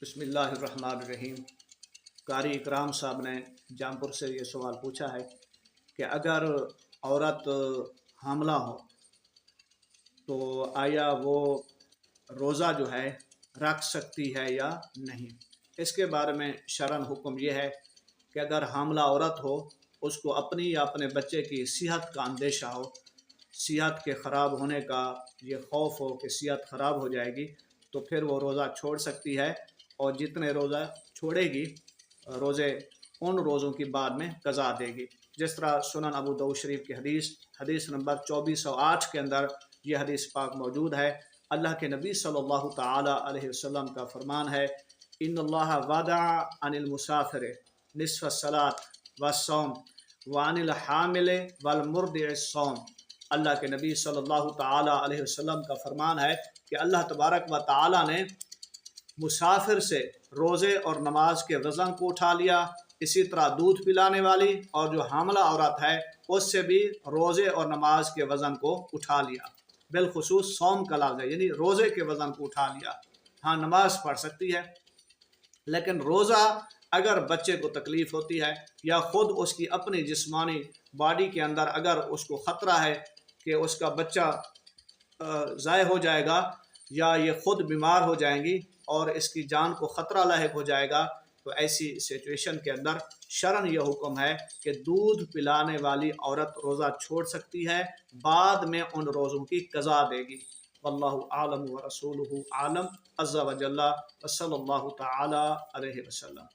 بسم اللہ الرحمن الرحیم۔ قاری اکرام صاحب نے جامپور سے یہ سوال پوچھا ہے کہ اگر عورت حاملہ ہو تو آیا وہ روزہ جو ہے رکھ سکتی ہے یا نہیں؟ اس کے بارے میں شرعاً حکم یہ ہے کہ اگر حاملہ عورت ہو، اس کو اپنی یا اپنے بچے کی صحت کا اندیشہ ہو، صحت کے خراب ہونے کا یہ خوف ہو کہ صحت خراب ہو جائے گی، تو پھر وہ روزہ چھوڑ سکتی ہے، اور جتنے روزہ چھوڑے گی روزے ان روزوں کی بعد میں قضا دے گی۔ جس طرح سنن ابو داؤد شریف کی حدیث نمبر 2408 کے اندر یہ حدیث پاک موجود ہے۔ اللہ کے نبی صلی اللہ تعالی علیہ وسلم کا فرمان ہے، ان اللہ وضع عن المسافر نصف الصلاۃ والصوم وعن الحامل والمرضع الصوم۔ اللہ کے نبی صلی اللہ تعالی علیہ وسلم کا فرمان ہے کہ اللہ تبارک و تعالی نے مسافر سے روزے اور نماز کے وزن کو اٹھا لیا، اسی طرح دودھ پلانے والی اور جو حاملہ عورت ہے اس سے بھی روزے اور نماز کے وزن کو اٹھا لیا۔ بالخصوص صوم کا لفظ ہے، یعنی روزے کے وزن کو اٹھا لیا۔ ہاں، نماز پڑھ سکتی ہے، لیکن روزہ اگر بچے کو تکلیف ہوتی ہے یا خود اس کی اپنی جسمانی باڈی کے اندر اگر اس کو خطرہ ہے کہ اس کا بچہ ضائع ہو جائے گا یا یہ خود بیمار ہو جائیں گی اور اس کی جان کو خطرہ لاحق ہو جائے گا، تو ایسی سچویشن کے اندر شرعاً یہ حکم ہے کہ دودھ پلانے والی عورت روزہ چھوڑ سکتی ہے، بعد میں ان روزوں کی قضا دے گی۔ واللہ عالم ورسولہ عالم عز وجل، وصلی اللہ تعالی علیہ وسلم۔